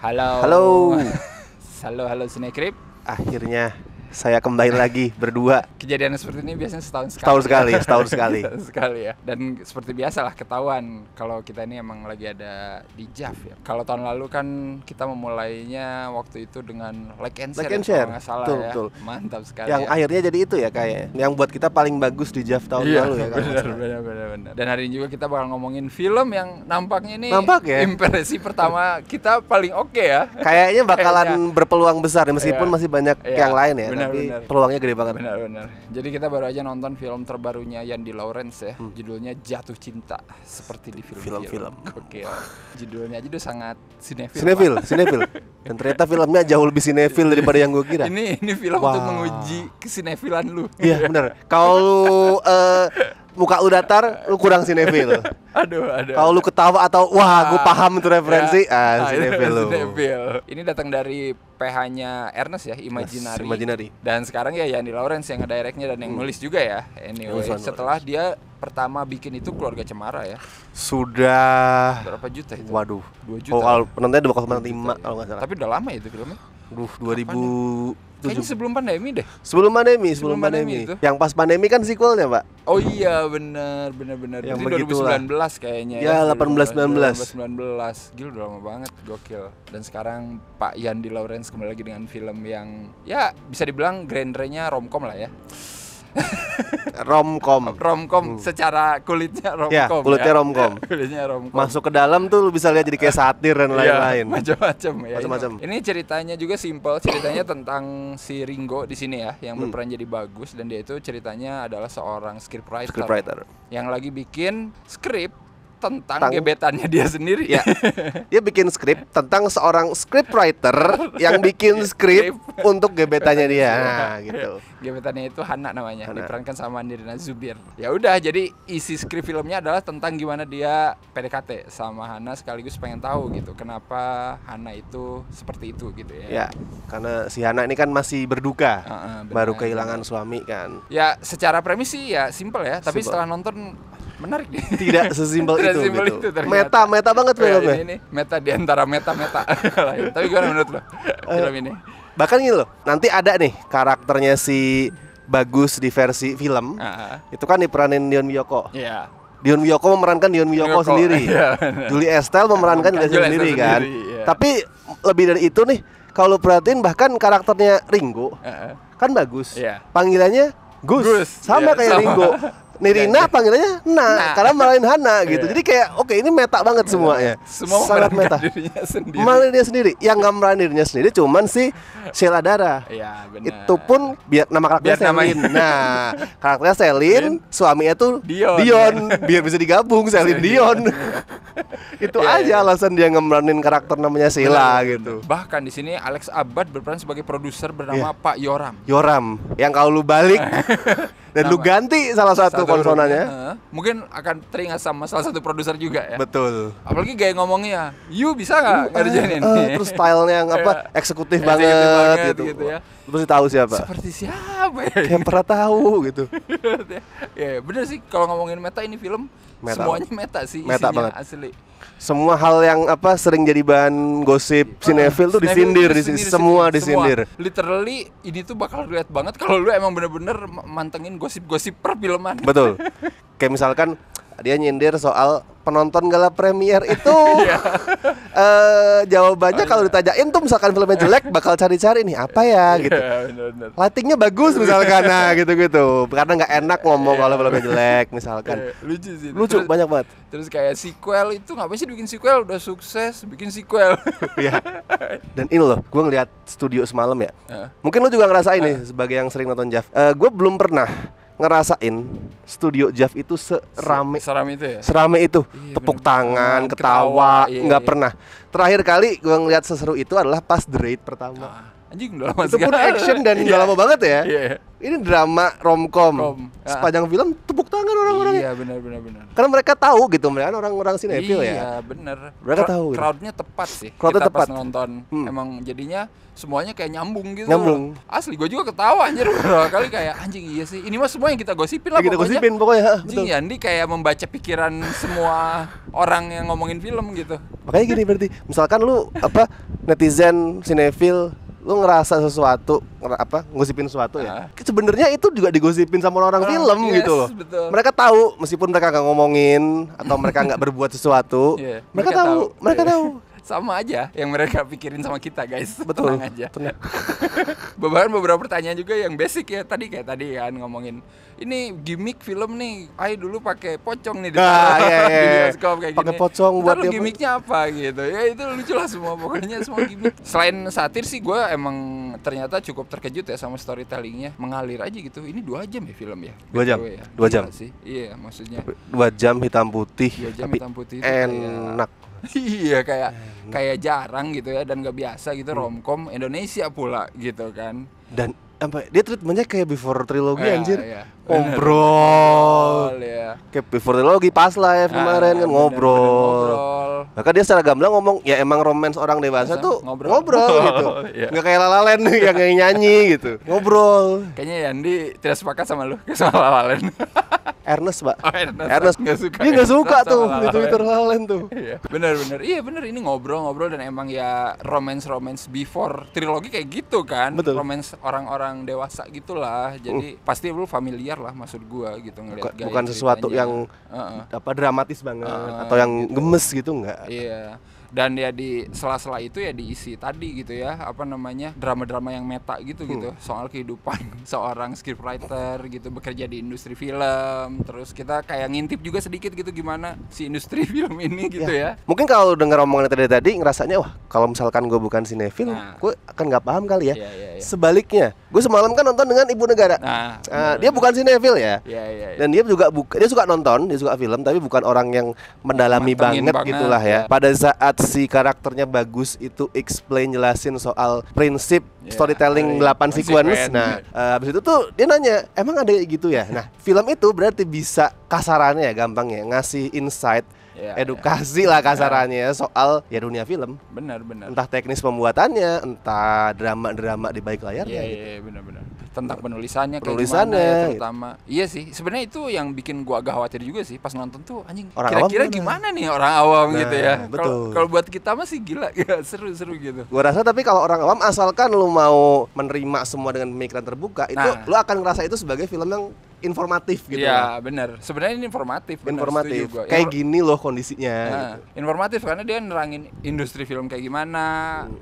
Halo. Halo. Halo Cinecrip. Akhirnya saya kembali lagi berdua. Kejadian seperti ini biasanya setahun Setahun sekali. Setahun sekali ya. Dan seperti biasa lah ketahuan kalau kita ini emang lagi ada di JAF ya. Kalau tahun lalu kan kita memulainya waktu itu dengan like and share. Kalau nggak salah ya. Betul. Mantap sekali. Yang ya. akhirnya jadi itu ya kayak yang buat kita paling bagus di JAF tahun lalu ya. Benar. Dan hari ini juga kita bakal ngomongin film yang nampaknya ini ya? impresi pertama kita paling oke ya. Kayaknya bakalan berpeluang besar ya, meskipun masih banyak yang lain ya. Tapi peluangnya gede banget. Benar. Jadi kita baru aja nonton film terbarunya Yandi Lawrence ya. Judulnya Jatuh Cinta, seperti di film-film. Oke. Judulnya aja udah sangat sinefil. Dan ternyata filmnya jauh lebih sinefil daripada yang gue kira. Ini film untuk menguji kesinefilan lu. Iya benar. Kalau muka lu datar, lu kurang sinefil. Aduh. Kalau lu ketawa atau wah, gue paham itu referensi, sinefil lu. Ini datang dari PH-nya Ernest ya, Imaginary. Dan sekarang ya Yandi Lawrence yang nge-directnya dan yang nulis juga ya. Anyway, setelah dia pertama bikin itu Keluarga Cemara ya. Sudah berapa juta itu? Waduh. 2 juta. Oh, kalau penontonnya 2,5 kalau nggak salah. Tapi udah lama ya itu filmnya. 2000 kayaknya sebelum pandemi deh. Sebelum pandemi. Itu. Yang pas pandemi kan sequelnya, Pak. Oh iya, benar. Yang itu 2019 kayaknya ya. 19. Gila udah lama banget, gokil. Dan sekarang Pak Yandi Lawrence kembali lagi dengan film yang ya bisa dibilang genre-nya romcom lah ya. Romcom secara kulitnya romcom. Ya, kulitnya romcom. Kulitnya romcom. Masuk ke dalam tuh lu bisa lihat jadi kayak satir dan lain-lain. Macam-macam ya. Macam-macam. Ini ceritanya juga simple. Ceritanya tentang si Ringo di sini ya, yang berperan jadi Bagus, dan dia itu ceritanya adalah seorang scriptwriter yang lagi bikin skrip tentang gebetannya dia sendiri. Ya. Dia bikin skrip tentang seorang scriptwriter yang bikin skrip untuk gebetannya dia. Nah, gitu. Gebetannya itu Hana namanya, diperankan sama Nirina Zubir. Ya udah, jadi isi skrip filmnya adalah tentang gimana dia PDKT sama Hana, sekaligus pengen tahu gitu kenapa Hana itu seperti itu gitu ya. Ya, karena si Hana ini kan masih berduka. Baru kehilangan suami kan. Ya, secara premis sih ya simple ya, tapi setelah nonton menarik nih. Tidak sesimpel itu gitu. Meta banget filmnya. Ini meta di antara meta. Tapi gimana menurut lo film ini? Bahkan gini loh, nanti ada nih karakternya si Bagus di versi film. Itu kan diperanin Dion Wiyoko. Iya. Dion Wiyoko memerankan Dion Wiyoko sendiri. Julie Estelle memerankan Julie sendiri kan. Tapi lebih dari itu nih, kalau perhatiin bahkan karakternya Ringo kan Bagus. Panggilannya Gus. Sama kayak Ringo. Nirina panggilannya karena marahin Hana gitu. Jadi kayak oke, ini meta banget semuanya. Semua sangat meta. Marahin dia sendiri. Yang nggak marahin dirinya sendiri cuman si Sheila Dara. Iya, benar. Itu pun biar nama karakternya Selin. Nah, karakternya Selin, suaminya tuh Dion. Biar bisa digabung Selin Dion. Itu aja alasan dia ngemeranin karakter namanya Sheila gitu. Bahkan di sini Alex Abad berperan sebagai produser bernama Pak Yoram. Yang kalau lu balik dan lu ganti salah satu konsonannya, mungkin akan teringat sama salah satu produser juga ya. Betul. Apalagi gaya ngomongnya, "You bisa nggak ngerjain ini?" Terus stylenya yang eksekutif banget gitu ya. Lu pasti tahu siapa? Seperti siapa ya? Yang pernah tahu gitu. Ya bener sih, kalau ngomongin meta, ini film semuanya meta sih, meta isinya banget. asli. Semua hal yang sering jadi bahan gosip sinefil tuh disindir di sini, semua disindir. Literally ini tuh bakal lihat banget kalau lu emang bener-bener mantengin gosip-gosip perfilman. Betul. Kayak misalkan dia nyindir soal penonton gala premier itu jawabannya kalau ditanyain tuh misalkan filmnya jelek bakal cari-cari nih apa ya gitu. Lightingnya bagus misalkan, gitu karena nggak enak ngomong kalau filmnya jelek misalkan. Lucu sih. Lucu banyak banget. Terus kayak sequel itu ngapain sih bikin sequel, udah sukses bikin sequel. Iya. Dan ini loh, gue ngeliat studio semalam ya. Mungkin lo juga ngerasain nih sebagai yang sering nonton JAF. Gue belum pernah ngerasain studio JAF itu serame itu. Tepuk tangan, ketawa, nggak pernah. Terakhir kali gue ngeliat seseru itu adalah pas The Raid pertama. Anjing udah lama itu pun action dan udah lama banget ya. Ini drama romcom. Sepanjang film tepuk tangan orang-orang. Iya, benar. Karena mereka tahu gitu, mereka orang-orang sinetron ya. Iya, benar. Mereka tahu. Crowdnya tepat sih. Crowdnya tepat. Pas nonton, emang jadinya semuanya kayak nyambung gitu. Nyambung. Asli gue juga ketawa anjir beberapa kali kayak anjing iya sih. Ini mah semua yang kita gosipin lah pokoknya. Anjing Yandi kayak membaca pikiran semua orang yang ngomongin film gitu. Makanya gini berarti, misalkan lu netizen sinefil, lu ngerasa sesuatu ngosipin sesuatu ya. Sebenarnya itu juga digosipin sama orang film gitu loh. Betul. Mereka tahu meskipun mereka nggak ngomongin atau mereka nggak berbuat sesuatu, mereka tahu. Sama aja yang mereka pikirin sama kita, guys. Betul. Tenang aja. Bahkan beberapa pertanyaan juga yang basic ya. Kayak tadi kan ngomongin ini gimmick film nih. Dulu pakai pocong nih di bioskop kayak gini. Pakai pocong buat gimmicknya apa gitu. Ya itu lucu lah semua, pokoknya semua gimmick. Selain satir sih gue emang ternyata cukup terkejut ya sama storytellingnya. Mengalir aja gitu. Ini 2 jam ya film ya? 2 jam. Ya. 2 jam sih. Iya, maksudnya 2 jam hitam putih. 2 jam hitam putih enak. Iya, kayak jarang gitu ya, dan gak biasa gitu romcom Indonesia pula gitu kan. Dan sampai dia treatmentnya kayak before trilogi anjir. Ngobrol ya. Kayak before trilogi pas live kemarin kan ngobrol. Maka dia secara gamblang ngomong ya emang romance orang dewasa tuh ngobrol gitu. Nggak kayak La La Land yang nyanyi gitu. Ngobrol. Kayaknya Yandi tidak sepakat sama lu sama La La Land. Ernest, Pak. Ernest nggak suka. Dia nggak suka tuh di Twitter La La Land tuh. Bener. Iya bener, ini ngobrol dan emang ya romance before trilogi kayak gitu kan. Betul. Romance orang-orang dewasa gitulah. Jadi pasti lu familiar lah maksud gua gitu ngeliat gaya. Bukan sesuatu yang dramatis banget atau yang gemes gitu enggak. Iya. Dan ya di sela-sela itu ya diisi tadi gitu ya, drama-drama yang meta gitu soal kehidupan seorang scriptwriter gitu, bekerja di industri film. Terus kita kayak ngintip juga sedikit gitu gimana si industri film ini gitu ya. Mungkin kalau denger omongan tadi ngerasanya wah kalau misalkan gue bukan sinefil, gue akan nggak paham kali ya. Sebaliknya, gue semalam kan nonton dengan Ibu Negara. Dia bukan sinefil ya. Dan dia juga dia suka nonton, dia suka film, tapi bukan orang yang mendalami banget gitulah ya. Pada saat si karakternya bagus itu jelasin soal prinsip storytelling 8 sequence. Nah, habis itu tuh dia nanya, emang ada kayak gitu ya? Nah, film itu berarti bisa kasarannya ya, gampang ya, ngasih insight, edukasi lah kasarannya soal ya dunia film. Benar. Entah teknis pembuatannya, entah drama di balik layarnya. Iya, benar. Tentang penulisannya ya, terutama. Iya sih, sebenarnya itu yang bikin gua agak khawatir juga sih pas nonton tuh, anjing. Kira-kira gimana nih orang awam gitu ya. Kalau buat kita mah sih gila ya, seru gitu. Gua rasa tapi kalau orang awam asalkan lu mau menerima semua dengan pemikiran terbuka, itu lu akan ngerasa itu sebagai film yang informatif gitu. Iya, benar. Sebenarnya ini informatif. Kayak gini loh kondisinya. Gitu. Informatif karena dia nerangin industri film kayak gimana,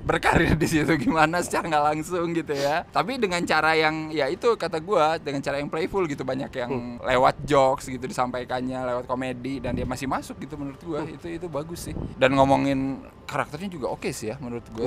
berkarir di situ gimana secara nggak langsung gitu ya. Tapi dengan cara yang ya itu kata gua, dengan cara yang playful gitu, banyak yang lewat jokes gitu disampaikannya, lewat komedi, dan dia masih masuk gitu menurut gua. Itu bagus sih. Dan ngomongin karakternya juga oke sih ya menurut gue.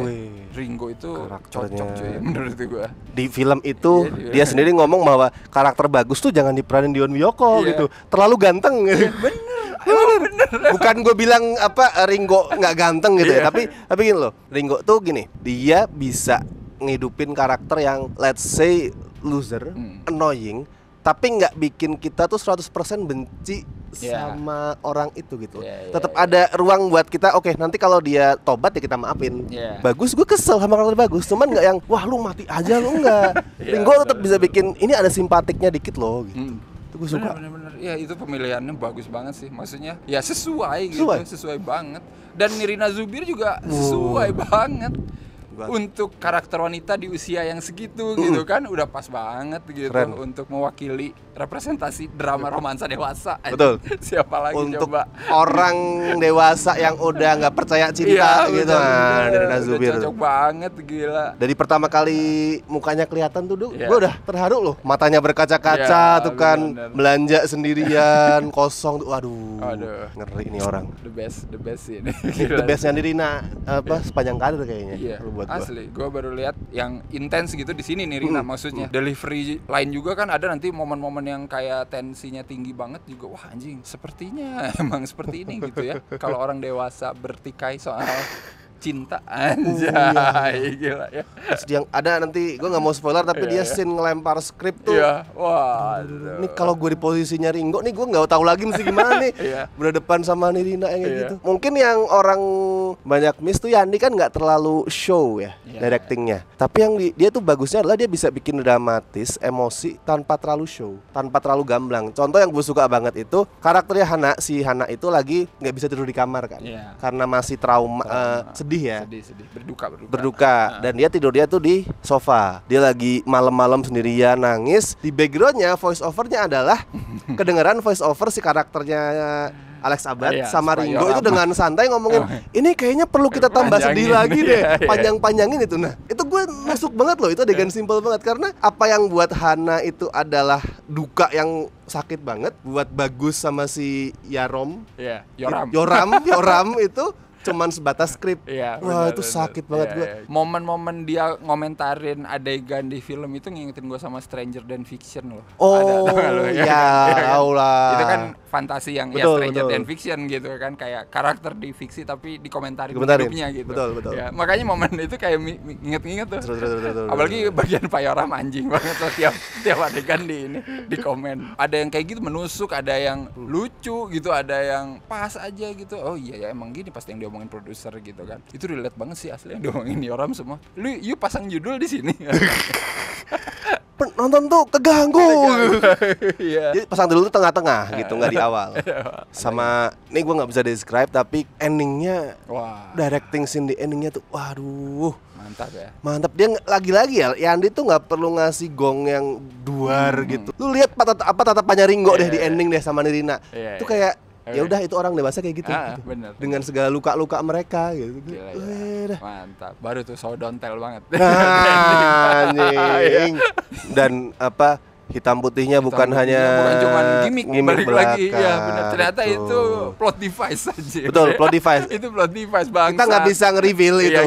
Ringo itu cocok cuy menurut gue. Di film itu dia sendiri ngomong bahwa karakter bagus tuh jangan diperanin Dion Wiyoko gitu. Terlalu ganteng gitu. Bener. Bukan gue bilang Ringo nggak ganteng gitu ya, tapi gini loh. Ringo tuh gini, dia bisa ngidupin karakter yang let's say loser, annoying, tapi nggak bikin kita tuh 100% benci sama orang itu gitu. Tetap ada ruang buat kita. Oke, nanti kalau dia tobat ya kita maafin. Bagus, gue kesel sama karakter bagus. Cuman nggak yang wah lu mati aja lu enggak. Ringo tetap bisa bikin ini ada simpatiknya dikit loh. Gitu. Itu gue suka. Bener. Ya itu pemilihannya bagus banget sih. Maksudnya ya sesuai gitu, sesuai banget. Dan Nirina Zubir juga sesuai banget. Untuk karakter wanita di usia yang segitu gitu kan udah pas banget gitu. Keren. Untuk mewakili representasi drama romansa dewasa. Betul. Siapa lagi untuk coba? Orang dewasa yang udah nggak percaya cinta gitu. Nirina Zubir cocok banget, gila. Dari pertama kali mukanya kelihatan tuh, gue udah terharu loh. Matanya berkaca-kaca tuh kan, belanja sendirian, kosong tuh. Waduh. Ngeri ini orang. The best sih ini. The bestnya Nirina sepanjang karir kayaknya. Iya. Asli, gue baru lihat yang intens gitu di sini nih Rina, maksudnya delivery lain juga kan ada nanti momen-momen yang kayak tensinya tinggi banget juga. Wah anjing, sepertinya emang seperti ini gitu ya. Kalau orang dewasa bertikai soal cinta anjay. Gila ya. Terus yang ada nanti gue nggak mau spoiler tapi dia scene ngelempar skrip tuh. Wah. Nih kalau gue di posisinya Ringo nih gue nggak tahu lagi mesti gimana nih. Berhadapan sama Nirina yang kayak gitu. Mungkin yang orang banyak miss tuh Yandi kan nggak terlalu show ya directingnya. Tapi yang dia tuh bagusnya adalah dia bisa bikin dramatis, emosi tanpa terlalu show, tanpa terlalu gamblang. Contoh yang gue suka banget itu karakternya Hana, si Hana itu lagi nggak bisa tidur di kamar kan, karena masih trauma. Sedih ya, sedih. Berduka. Dan dia tuh di sofa. Dia lagi malam-malam sendirian nangis. Di backgroundnya voice overnya adalah kedengeran voice over si karakternya Alex Abad sama Ringo itu dengan santai ngomongin ini kayaknya perlu kita tambah sedih lagi deh, panjang-panjangin itu. Nah itu gue nusuk banget loh, itu adegan simple banget karena apa yang buat Hana itu adalah duka yang sakit banget, buat Bagus sama si Yoram itu cuman sebatas skrip. Wah itu sakit banget gue. Momen-momen dia ngomentarin adegan di film itu ngingetin gue sama Stranger Than Fiction loh. Allah. Itu kan fantasi yang Stranger Than Fiction gitu kan, kayak karakter di fiksi tapi dikomentarin hidupnya gitu. Betul. Ya, makanya momen itu kayak inget-inget tuh. Apalagi bagian Pak Yoram anjing banget loh, tiap adegan di komen. Ada yang kayak gitu menusuk, ada yang lucu gitu, ada yang pas aja gitu. Oh iya ya emang gini pasti yang diomongin produser gitu kan. Itu relate banget sih asli yang diomongin Yoram semua. You pasang judul di sini. Penonton tuh keganggu. Jadi pasang dulu tuh tengah-tengah gitu, nggak di awal. Sama ini gue nggak bisa describe tapi endingnya, directing scene di endingnya tuh, waduh, mantap. Dia lagi-lagi ya, Yandi tuh nggak perlu ngasih gong yang duar gitu. Lu lihat tatapannya Ringo deh di ending deh sama Nirina. Itu kayak ya udah itu orang dewasa kayak gitu, bener. Dengan segala luka-luka mereka gitu. Gila. Mantap. Baru tuh so don't tell banget. Anjing. Dan apa hitam putihnya bukan cuma gimmick balik lagi ya benar, ternyata betul. Itu plot device aja. Betul, plot device. Itu plot device bangsa. Kita nggak bisa nge-reveal itu.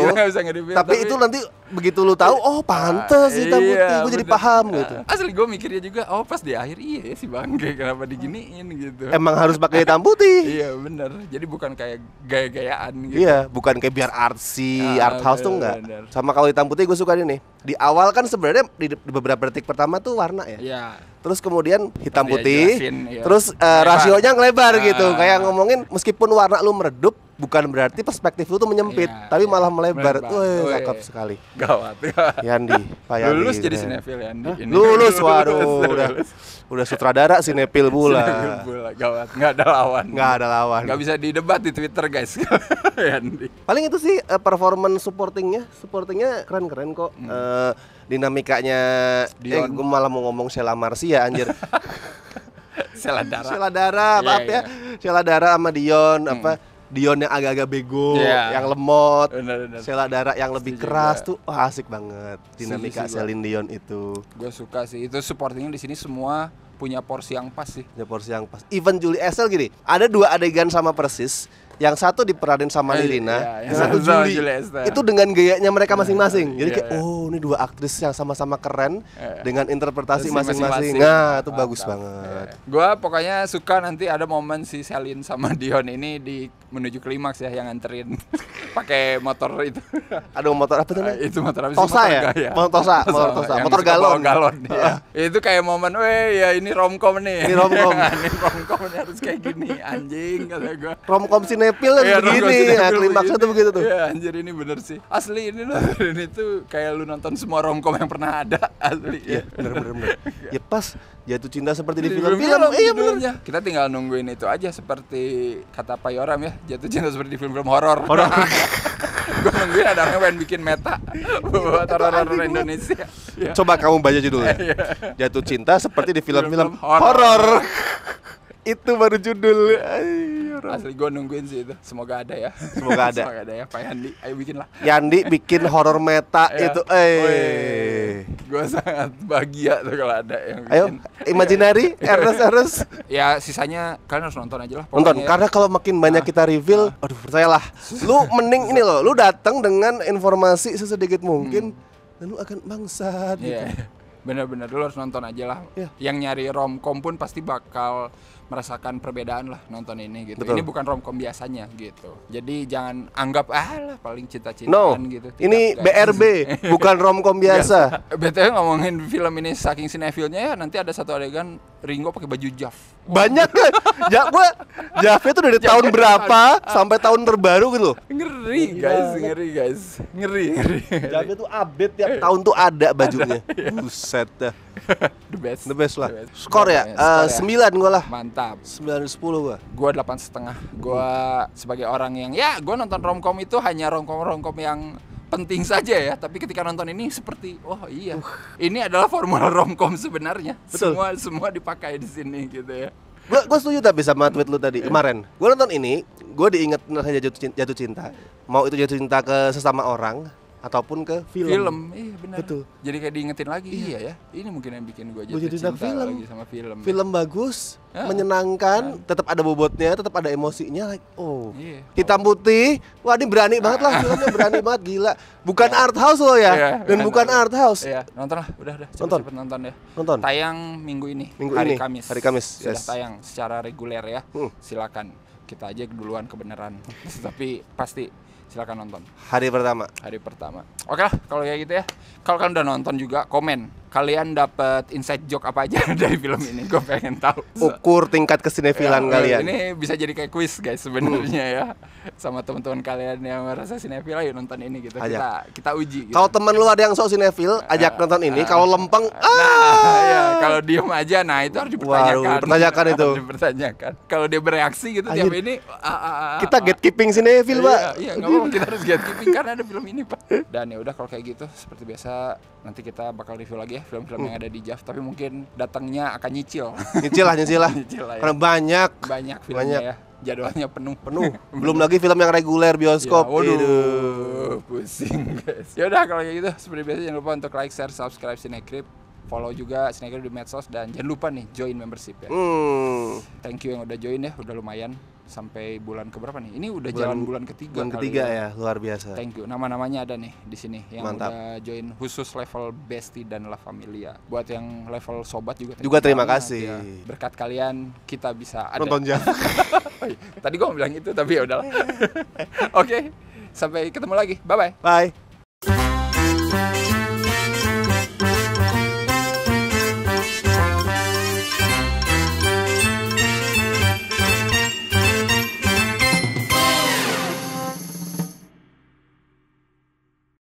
Tapi itu nanti begitu lu tahu, oh pantes hitam putih, gue jadi paham gitu. Asli gue mikirnya juga, oh pas di akhir iya si Bangke kenapa diginiin gitu. Emang harus pakai hitam putih. Iya benar. Jadi bukan kayak gaya-gayaan gitu. Iya, bukan kayak biar artsy, art house tuh enggak. Sama kalau hitam putih gue suka ini. Di awal kan sebenarnya di beberapa detik pertama tuh warna ya. Iya. Terus kemudian hitam putih, terus rasionya ngelebar gitu. Kayak ngomongin meskipun warna lu meredup, bukan berarti perspektif lu tuh menyempit, tapi malah melebar. Wih, cakep sekali. Gawat. Yandi, Pak Yandi. Lulus jadi sinefil Yandi. Lulus, waduh, udah sutradara sinepil pula. Gawat, nggak ada lawan. Nggak bisa didebat di Twitter guys. Yandi. Paling itu sih performance supportingnya keren kok. Dinamikanya gue malah mau ngomong Sheila Marcia anjir. Sheila Dara maaf ya. Sheila Dara sama Dion Dion yang agak-agak bego, yang lemot. Bener. Sheila Dara yang lebih keras tuh asik banget dinamika Celine Dion itu. Gue suka sih. Itu supportingnya di sini semua punya porsi yang pas sih. Even Julie Estelle gini, ada 2 adegan sama persis. Yang satu diperanin sama Nirina, yang satu Julie. Itu dengan gayanya mereka masing-masing. Jadi kayak ini 2 aktris yang sama-sama keren dengan interpretasi masing-masing. Nah, itu bagus banget. Gua pokoknya suka nanti ada momen si Celine sama Dion ini menuju klimaks ya, yang nganterin pakai motor itu. Aduh, motor apa tuh? Itu motor apa sih? Tosa ya? Motor galon. Ya. Itu kayak momen, ya ini romcom nih. Ini romcom harus kayak gini, anjing kata gua. Romcom sinepil kan begini, klimaksnya tuh begitu tuh. Iya, anjir ini bener sih. Asli ini tuh kayak lu nonton semua romcom yang pernah ada, asli. Iya, bener. Ya pas jatuh cinta seperti di film-film. Iya bener. Kita tinggal nungguin itu aja seperti kata Pak Yoram ya, jatuh cinta seperti di film-film horor. Gue nungguin ada orang yang pengen bikin meta buat horor Indonesia. Coba kamu baca judulnya. Jatuh cinta seperti di film-film horor. Itu baru judul. Asli gue nungguin sih itu. Semoga ada ya. Semoga ada ya Pak Yandi. Ayo bikin lah. Yandi bikin horor meta itu. Gue sangat bahagia tuh kalau ada yang bikin. Ayo, Imaginary, Ernest. Ya sisanya kalian harus nonton aja lah. Nonton, karena kalau makin banyak kita reveal, aduh percayalah. Lu mending ini loh, lu datang dengan informasi sesedikit mungkin dan lu akan bangsat gitu. Bener-bener lu harus nonton aja lah. Yang nyari romcom pun pasti bakal merasakan perbedaan lah nonton ini gitu. Betul. Ini bukan romcom biasanya gitu. Jadi jangan anggap lah paling cinta-cintaan gitu. Tidak, ini guys. BRB bukan romcom biasa. BTW ngomongin film ini saking sinefilnya ya, nanti ada satu adegan Ringo pakai baju Jav. Banyak kan? Ya gua Javnya tuh dari tahun berapa sampai tahun terbaru gitu. Ngeri guys. Ngeri. Javnya tuh update tiap tahun tuh ada bajunya. Buset dah. The best lah. Skor ya? 9 gua lah. Mantap. 9/10 gua. Gua 8,5. Gua sebagai orang yang gua nonton romcom itu hanya romcom yang penting saja ya, tapi ketika nonton ini seperti ini adalah formula romcom sebenarnya. Betul. Semua dipakai di sini gitu ya. Gue setuju tapi sama tweet lu tadi kemarin. Gue nonton ini, gue diingat saja jatuh cinta. Mau itu jatuh cinta ke sesama orang ataupun ke film. Iya benar. Betul. Jadi kayak diingetin lagi. Iya ya. Ini mungkin yang bikin gue jatuh cinta lagi sama film. Film bagus, menyenangkan, tetap ada bobotnya, tetap ada emosinya. Hitam putih. Wah, ini berani banget lah filmnya, berani banget, gila. Bukan art house loh ya. Dan bukan art house. Iya, nonton lah, udah cepet nonton ya. Nonton. Tayang minggu ini, hari Kamis. Sudah tayang secara reguler ya. Silakan. Kita aja duluan kebenaran. Tapi pasti silakan nonton. Hari pertama. Oke lah, kalau kayak gitu ya. Kalau kalian udah nonton juga, komen. Kalian dapat inside joke apa aja dari film ini? Gue pengen tahu. Ukur tingkat kesinefilan kalian. Ini bisa jadi kayak quiz guys sebenarnya ya. Sama teman-teman kalian yang merasa sinefil, ayo nonton ini gitu. Kita uji. Gitu. Kalau teman lu ada yang sok sinefil, ajak nonton ini. Kalau lempeng, kalau diem aja, itu harus dipertanyakan. Dipertanyakan itu. Dipertanyakan. Kalau dia bereaksi gitu tiap ini, kita gatekeeping sinefil, Pak. Iya, nggak apa-apa, kita harus gatekeeping karena ada film ini, Pak. Dan ya udah kalau kayak gitu, seperti biasa nanti kita bakal review lagi ya film-film yang ada di Jav, tapi mungkin datangnya akan nyicil lah ya. Karena banyak filmnya ya, jadwalnya penuh belum lagi film yang reguler bioskop ya, waduh, pusing guys. Ya udah kalau kayak gitu seperti biasa jangan lupa untuk like, share, subscribe Cinecrip, follow juga Cinecrip di medsos, dan jangan lupa nih join membership ya. Thank you yang udah join ya, udah lumayan sampai bulan keberapa nih? Ini udah jalan bulan ketiga ya, luar biasa. Thank you. Nama-namanya ada nih di sini yang udah join khusus level Bestie dan La Familia. Buat yang level sobat juga terima kasih. Ya. Berkat kalian kita bisa ada. Nonton Jav. Tadi gua mau bilang itu tapi ya udahlah. Oke. Sampai ketemu lagi. Bye. Bye.